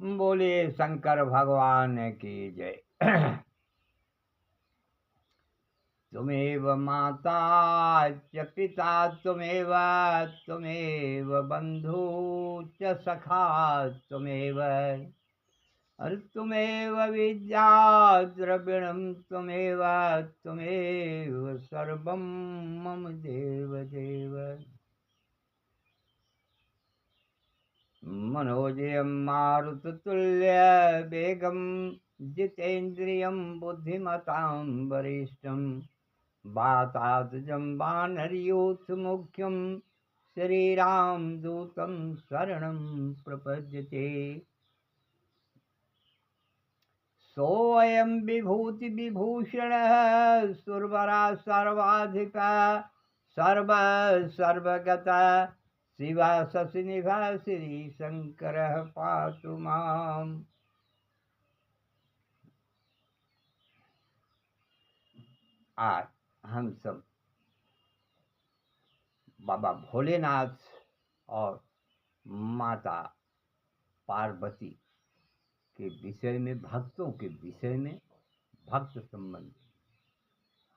बोले शंकर भगवान की जय। तुमेव माता च पिता तुमेव, तुमेव बंधु च सखा तुमेव, और तुमेव विद्या द्रविणं तुमेव, तुमेव सर्वं मम देव देव। मनोजयं मारुततुल्यवेगं जितेन्द्रियं बुद्धिमतां वरिष्ठं, वातात्मजं वानरयूथमुख्यं श्रीरामदूतं शरणं प्रपद्यते। सोऽयं विभूतिविभूषणः सुरवरा सर्वाधिपः, सर्वगतः शिवा शशिनिभा श्री शंकर पातु माम। आज हम सब बाबा भोलेनाथ और माता पार्वती के विषय में, भक्तों के विषय में, भक्त संबंधी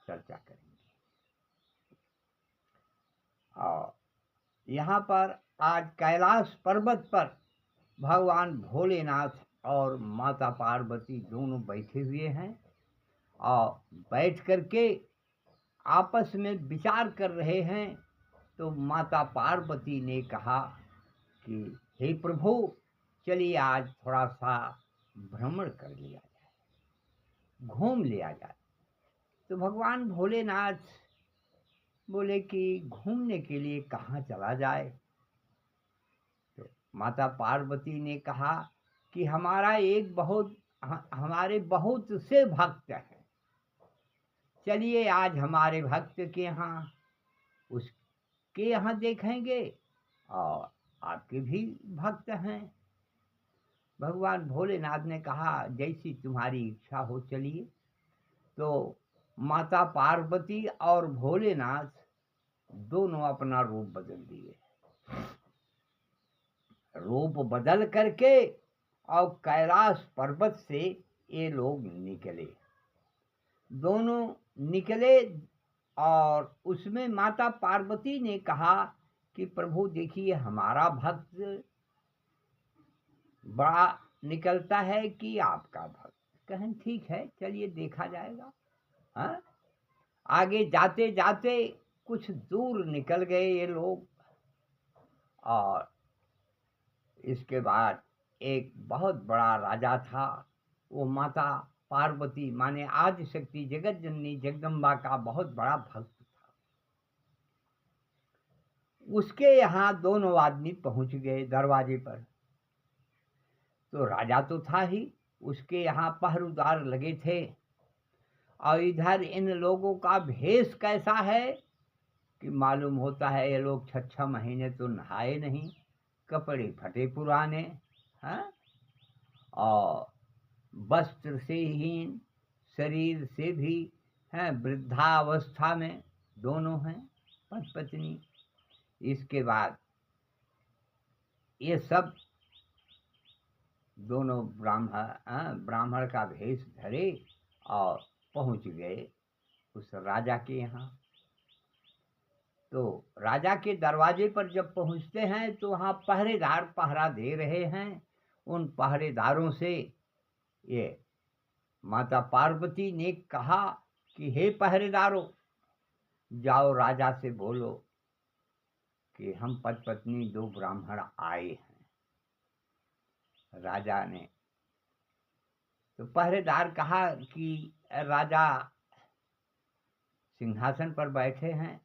चर्चा करेंगे। और यहाँ पर आज कैलाश पर्वत पर भगवान भोलेनाथ और माता पार्वती दोनों बैठे हुए हैं और बैठ करके आपस में विचार कर रहे हैं। तो माता पार्वती ने कहा कि हे प्रभु, चलिए आज थोड़ा सा भ्रमण कर लिया जाए, घूम लिया जाए। तो भगवान भोलेनाथ बोले कि घूमने के लिए कहाँ चला जाए। तो माता पार्वती ने कहा कि हमारे बहुत से भक्त हैं, चलिए आज हमारे भक्त के यहाँ, उसके यहाँ देखेंगे, और आपके भी भक्त हैं। भगवान भोलेनाथ ने कहा जैसी तुम्हारी इच्छा हो चलिए। तो माता पार्वती और भोलेनाथ दोनों अपना रूप बदल दिए। रूप बदल करके और कैलाश पर्वत से ये लोग निकले, दोनों निकले। और उसमें माता पार्वती ने कहा कि प्रभु देखिए, हमारा भक्त बड़ा निकलता है कि आपका भक्त। कहें ठीक है, चलिए देखा जाएगा। हाँ, आगे जाते जाते कुछ दूर निकल गए ये लोग, और इसके बाद एक बहुत बड़ा राजा था। वो माता पार्वती माने आदि शक्ति जगत जननी जगदम्बा का बहुत बड़ा भक्त था। उसके यहाँ दोनों आदमी पहुंच गए दरवाजे पर। तो राजा तो था ही, उसके यहाँ पहरेदार लगे थे। और इधर इन लोगों का भेष कैसा है कि मालूम होता है ये लोग 6 महीने तो नहाए नहीं, कपड़े फटे पुराने, हाँ, और वस्त्र से हीन, शरीर से भी हैं, वृद्धावस्था में दोनों हैं पति पत्नी। इसके बाद ये सब दोनों ब्राह्मण का भेष धरे और पहुंच गए उस राजा के यहाँ। तो राजा के दरवाजे पर जब पहुंचते हैं तो वहाँ पहरेदार पहरा दे रहे हैं। उन पहरेदारों से ये माता पार्वती ने कहा कि हे पहरेदारों, जाओ राजा से बोलो कि हम पति पत्नी 2 ब्राह्मण आए हैं। राजा ने तो पहरेदार कहा कि राजा सिंहासन पर बैठे हैं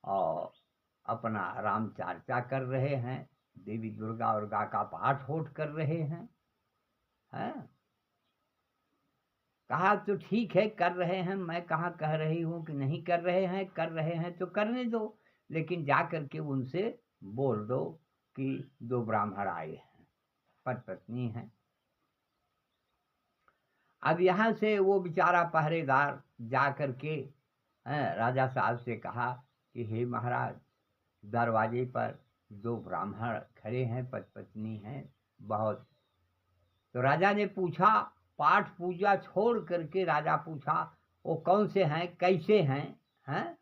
और अपना राम चर्चा कर रहे हैं, देवी दुर्गा उर्गा का पाठ होठ कर रहे हैं। कहा तो ठीक है, कर रहे हैं, मैं कहाँ कह रही हूँ कि नहीं कर रहे हैं, कर रहे हैं तो करने दो, लेकिन जा करके उनसे बोल दो कि 2 ब्राह्मण आए हैं, पति पत्नी हैं। अब यहाँ से वो बेचारा पहरेदार जा करके राजा साहब से कहा कि हे महाराज, दरवाजे पर 2 ब्राह्मण खड़े हैं, पति पत्नी हैं, बहुत। तो राजा ने पूछा, पाठ पूजा छोड़ करके राजा पूछा, वो कौन से हैं, कैसे हैं? हैं?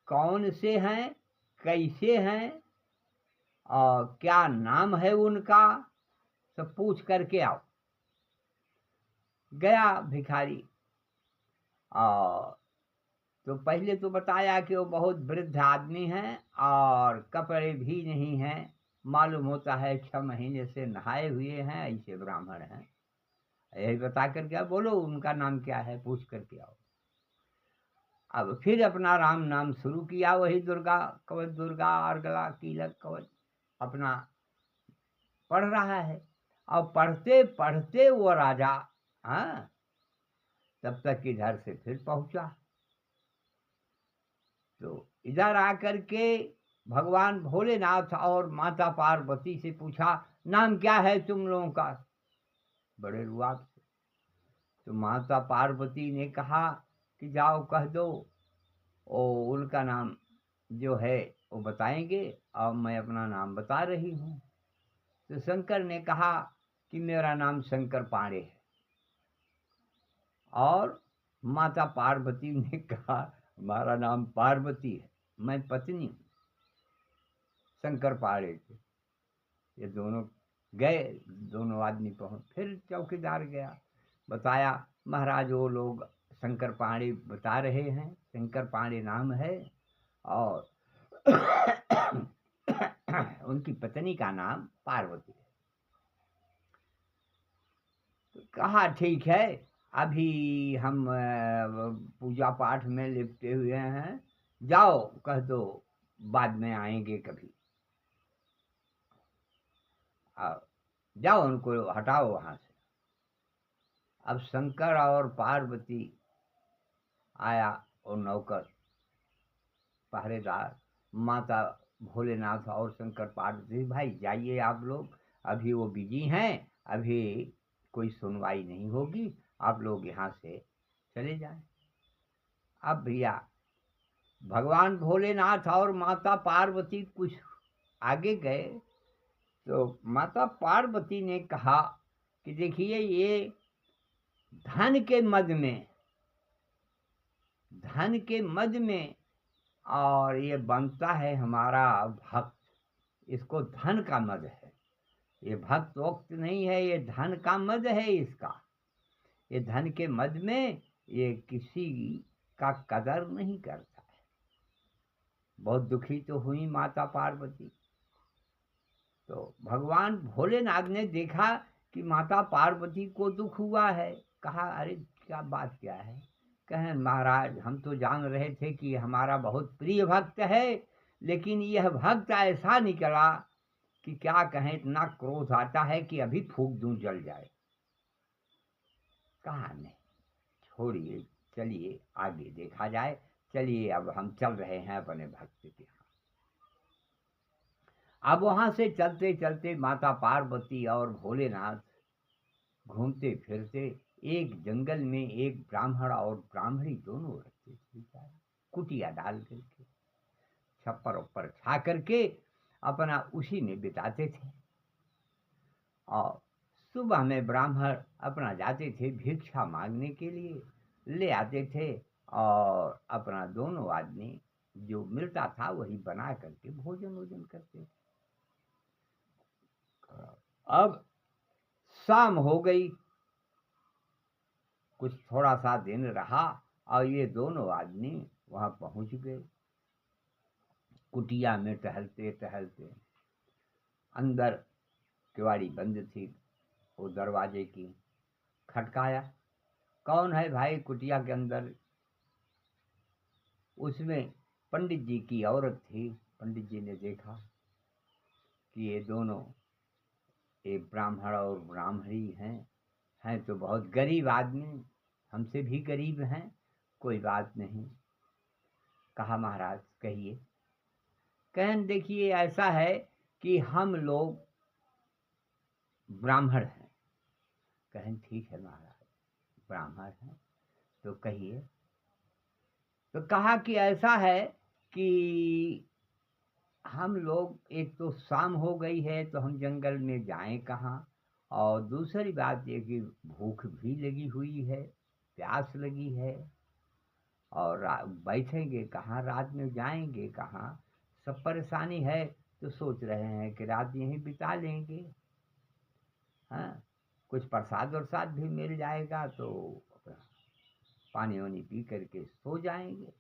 कौन से हैं, कैसे हैं, और क्या नाम है उनका, सब पूछ करके आओ। गया भिखारी, और तो पहले तो बताया कि वो बहुत वृद्ध आदमी हैं और कपड़े भी नहीं हैं, मालूम होता है 6 महीने से नहाए हुए हैं, ऐसे ब्राह्मण हैं। यही बता कर क्या, बोलो उनका नाम क्या है, पूछ करके आओ। अब फिर अपना राम नाम शुरू किया, वही दुर्गा कवच, दुर्गा अर्गला कीलक कवच अपना पढ़ रहा है। और पढ़ते पढ़ते वो राजा, हाँ, तब तक इधर से फिर पहुंचा। तो इधर आकर के भगवान भोलेनाथ और माता पार्वती से पूछा, नाम क्या है तुम लोगों का? बड़े रुआब से। तो माता पार्वती ने कहा कि जाओ कह दो, ओ उनका नाम जो है वो बताएंगे, और मैं अपना नाम बता रही हूँ। तो शंकर ने कहा कि मेरा नाम शंकर पांडे है। और माता पार्वती ने कहा हमारा नाम पार्वती है, मैं पत्नी हूँ शंकर पांडे के। ये दोनों गए, दोनों आदमी पहुंच। फिर चौकीदार गया, बताया महाराज वो लोग शंकर पांडे बता रहे हैं, शंकर पांडे नाम है, और उनकी पत्नी का नाम पार्वती है। तो कहा ठीक है, अभी हम पूजा पाठ में लिपटे हुए हैं, जाओ कह दो बाद में आएंगे कभी। जाओ उनको हटाओ वहां से। अब शंकर और पार्वती आया, और नौकर पहरेदार, माता भोलेनाथ और शंकर पार्वती, भाई जाइए आप लोग, अभी वो बिजी हैं, अभी कोई सुनवाई नहीं होगी, आप लोग यहाँ से चले जाएं। अब भैया भगवान भोलेनाथ और माता पार्वती कुछ आगे गए, तो माता पार्वती ने कहा कि देखिए ये धन के मद में, धन के मद में, और ये बनता है हमारा भक्त, इसको धन का मद है, ये भक्त वक्त नहीं है, ये धन का मद है इसका। ये धन के मद में ये किसी का कदर नहीं करता है। बहुत दुखी तो हुई माता पार्वती। तो भगवान भोलेनाथ ने देखा कि माता पार्वती को दुख हुआ है, कहा अरे क्या बात क्या है? कहें महाराज हम तो जान रहे थे कि हमारा बहुत प्रिय भक्त है, लेकिन यह भक्त ऐसा निकला कि क्या कहें, इतना क्रोध आता है कि अभी फूंक दूं जल जाए। कहा नहीं, छोड़िए, चलिए आगे देखा जाए, चलिए अब हम चल रहे हैं अपने भक्त के यहाँ। अब वहां से चलते चलते माता पार्वती और भोलेनाथ घूमते फिरते, एक जंगल में एक ब्राह्मण और ब्राह्मणी दोनों रहते थे, कुटिया डाल करके छप्पर ऊपर छा करके अपना उसी में बिताते थे। और सुबह में ब्राह्मण अपना जाते थे भिक्षा मांगने के लिए, ले आते थे, और अपना दोनों आदमी जो मिलता था वही बना करके भोजन वोजन करते थे। अब शाम हो गई, कुछ थोड़ा सा दिन रहा, और ये दोनों आदमी वहां पहुंच गए। कुटिया में टहलते टहलते, अंदर किवाड़ी बंद थी, वो दरवाजे की खटकाया, कौन है भाई कुटिया के अंदर? उसमें पंडित जी की औरत थी। पंडित जी ने देखा कि ये दोनों एक ब्राह्मण और ब्राह्मणी हैं तो बहुत गरीब आदमी, हमसे भी गरीब हैं, कोई बात नहीं। कहा महाराज कहिए। कहन देखिए ऐसा है कि हम लोग ब्राह्मण हैं। कहन ठीक है महाराज, ब्राह्मण हैं तो कहिए। तो कहा कि ऐसा है कि हम लोग एक तो शाम हो गई है तो हम जंगल में जाएं कहाँ, और दूसरी बात ये कि भूख भी लगी हुई है, प्यास लगी है, और बैठेंगे कहाँ, रात में जाएंगे कहाँ, सब परेशानी है। तो सोच रहे हैं कि रात यहीं बिता लेंगे। हाँ, कुछ प्रसाद वरसाद भी मिल जाएगा तो अपना पानी वानी पी करके सो जाएंगे,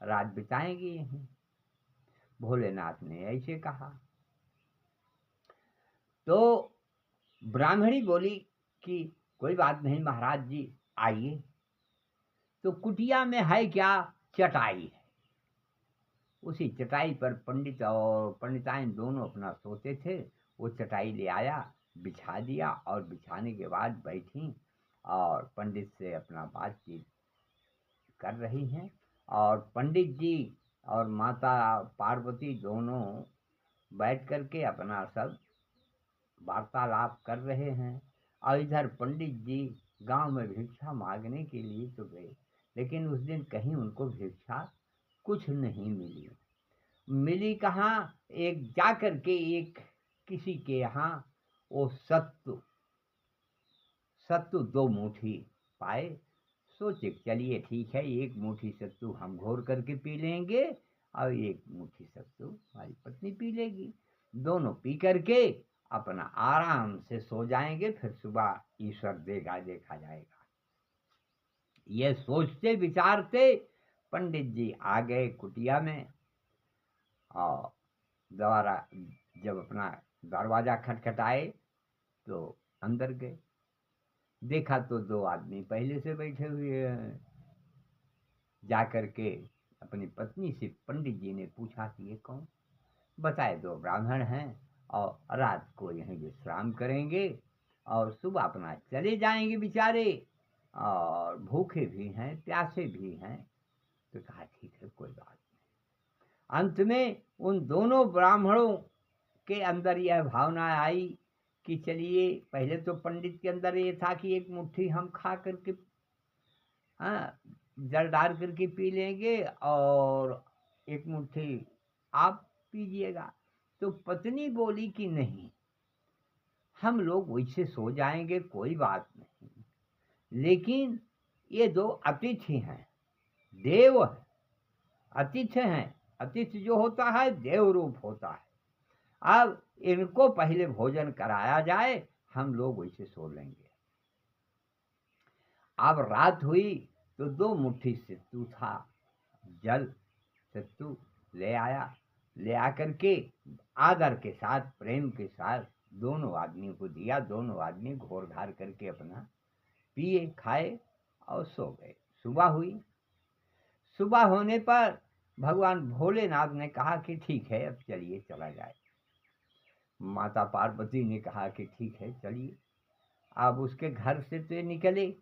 रात बिताएंगे यहीं। भोलेनाथ ने ऐसे कहा। तो ब्राह्मणी बोली कि कोई बात नहीं महाराज जी, आइए। तो कुटिया में है क्या, चटाई है। उसी चटाई पर पंडित और पंडिताइन दोनों अपना सोते थे। वो चटाई ले आया, बिछा दिया, और बिछाने के बाद बैठी और पंडित से अपना बातचीत कर रही हैं। और पंडित जी और माता पार्वती दोनों बैठ करके अपना सब वार्तालाप कर रहे हैं। और इधर पंडित जी गांव में भिक्षा मांगने के लिए तो गए, लेकिन उस दिन कहीं उनको भिक्षा कुछ नहीं मिली। मिली कहाँ, एक जा करके एक किसी के यहाँ वो सत्तू सत्तू 2 मुट्ठी पाए। सोचे चलिए ठीक है, 1 मुट्ठी सत्तू हम घोर करके पी लेंगे और 1 मुट्ठी सत्तू हमारी पत्नी पी लेगी। दोनों पी करके अपना आराम से सो जाएंगे, फिर सुबह ईश्वर देगा, देखा जाएगा। ये सोचते विचारते पंडित जी आ गए कुटिया में, और द्वारा जब अपना दरवाजा खटखटाए तो अंदर गए। देखा तो 2 आदमी पहले से बैठे हुए हैं। जा करके अपनी पत्नी से पंडित जी ने पूछा कि ये कौन। बताए 2 ब्राह्मण हैं और रात को यहीं विश्राम करेंगे और सुबह अपना चले जाएंगे बेचारे, और भूखे भी हैं, प्यासे भी हैं। तो कहा ठीक है, कोई बात नहीं। अंत में उन दोनों ब्राह्मणों के अंदर यह भावना आई कि चलिए, पहले तो पंडित के अंदर ये था कि 1 मुट्ठी हम खा करके, हाँ, जल डाल करके पी लेंगे और 1 मुट्ठी आप पीजिएगा। तो पत्नी बोली कि नहीं, हम लोग वैसे सो जाएंगे, कोई बात नहीं, लेकिन ये 2 अतिथि हैं, देव है, अतिथि हैं। अतिथि जो होता है देव रूप होता है। अब इनको पहले भोजन कराया जाए, हम लोग वैसे सो लेंगे। अब रात हुई तो 2 मुट्ठी सत्तू था, जल सत्तू ले आया। ले आकर के आदर के साथ, प्रेम के साथ दोनों आदमी को दिया। दोनों आदमी घोर घार करके अपना पिए, खाए और सो गए। सुबह हुई। सुबह होने पर भगवान भोलेनाथ ने कहा कि ठीक है, अब चलिए चला जाए। माता पार्वती ने कहा कि ठीक है चलिए। अब उसके घर से तो निकले।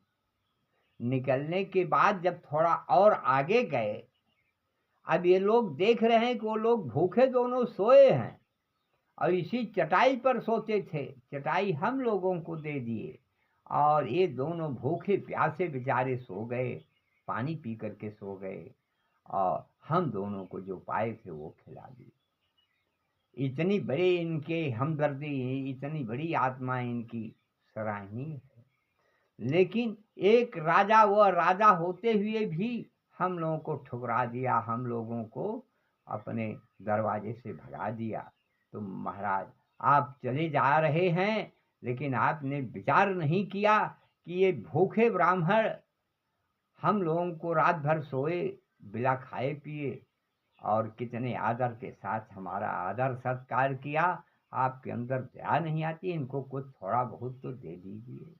निकलने के बाद जब थोड़ा और आगे गए, अब ये लोग देख रहे हैं कि वो लोग भूखे दोनों सोए हैं और इसी चटाई पर सोते थे। चटाई हम लोगों को दे दिए और ये दोनों भूखे प्यासे बेचारे सो गए, पानी पी करके सो गए, और हम दोनों को जो पाए थे वो खिला दिए। इतनी बड़ी इनके हमदर्दी, इतनी बड़ी आत्मा इनकी सराहनीय है। लेकिन एक राजा, वह राजा होते हुए भी हम लोगों को ठुकरा दिया, हम लोगों को अपने दरवाजे से भगा दिया। तो महाराज, आप चले जा रहे हैं, लेकिन आपने विचार नहीं किया कि ये भूखे ब्राह्मण हम लोगों को रात भर सोए बिना खाए पिए और कितने आदर के साथ हमारा आदर सत्कार किया। आपके अंदर दया नहीं आती, इनको कुछ थोड़ा बहुत तो दे दीजिए।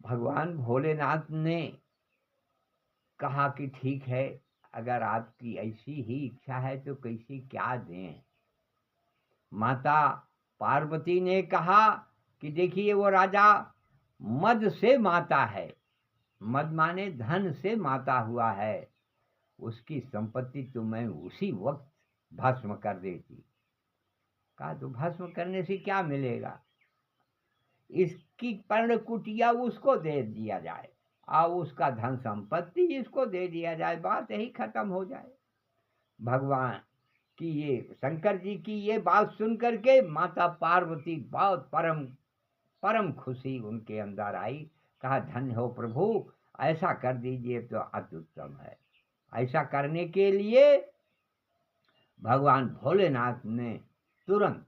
भगवान भोलेनाथ ने कहा कि ठीक है, अगर आपकी ऐसी ही इच्छा है तो कैसी क्या दें। माता पार्वती ने कहा कि देखिए, वो राजा मद से माता है, मद माने धन से माता हुआ है, उसकी संपत्ति तो मैं उसी वक्त भस्म कर देती। कहा तो भस्म करने से क्या मिलेगा, इसकी पर्ण कुटिया उसको दे दिया जाए और उसका धन संपत्ति इसको दे दिया जाए, बात यही खत्म हो जाए। भगवान की ये शंकर जी की ये बात सुन करके माता पार्वती बहुत परम परम खुशी उनके अंदर आई। कहा धन्य हो प्रभु, ऐसा कर दीजिए तो अति उत्तम है। ऐसा करने के लिए भगवान भोलेनाथ ने तुरंत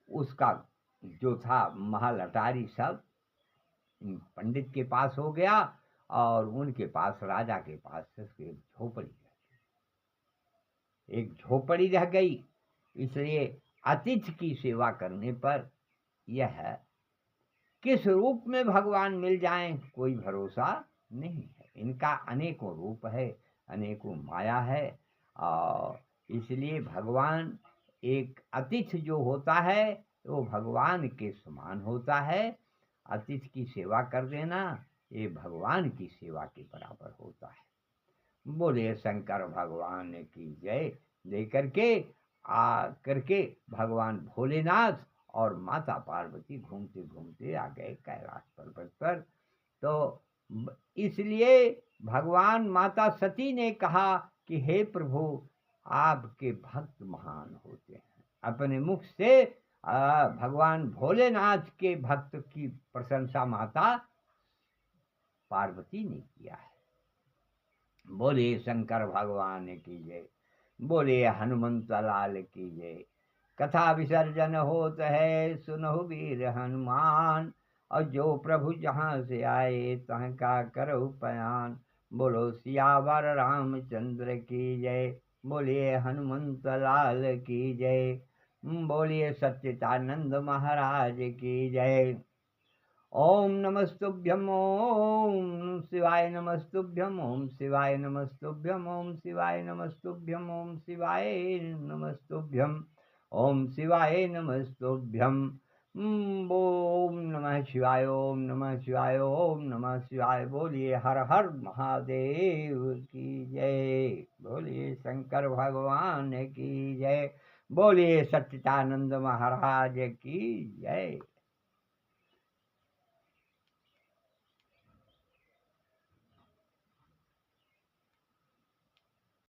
उसका जो था महल अटारी सब पंडित के पास हो गया और उनके पास राजा के पास उसकी एक झोपड़ी रह गई। इसलिए अतिथि की सेवा करने पर यह है किस रूप में भगवान मिल जाएं कोई भरोसा नहीं है। इनका अनेकों रूप है, अनेकों माया है। और इसलिए भगवान एक अतिथि जो होता है वो भगवान के समान होता है। अतिथि की सेवा कर देना ये भगवान की सेवा के बराबर होता है। बोले शंकर भगवान की जय। दे करके भगवान भोलेनाथ और माता पार्वती घूमते घूमते आ गए कैलाश पर्वत पर। तो इसलिए भगवान माता सती ने कहा कि हे प्रभु, आपके भक्त महान होते हैं। अपने मुख से भगवान भोलेनाथ के भक्त की प्रशंसा माता पार्वती ने किया है। बोले शंकर भगवान की जय। बोले हनुमंत लाल की जय। कथा विसर्जन होत है सुनहु वीर हनुमान, और जो प्रभु जहाँ से आए तहाँ का करो पयान। बोलो सियावर रामचंद्र की जय। बोलिए हनुमंत लाल की जय। बोलिए सच्चिदानंद महाराज की जय। ओम नमस्तुभ्यम ओम शिवाय नमस्तुभ्यम ओम शिवाय नमस्तुभ्यम ओम शिवाय नमस्तुभ्यम ओम शिवाय नमस्तुभ्यम ओम शिवाय नमस्तुभ्यम। ओम नमः शिवाय ओम नमः शिवाय ओम नमः शिवाय। बोलिए हर हर महादेव की जय। बोलिए शंकर भगवान की जय। बोलिए सच्चिदानंद महाराज की जय।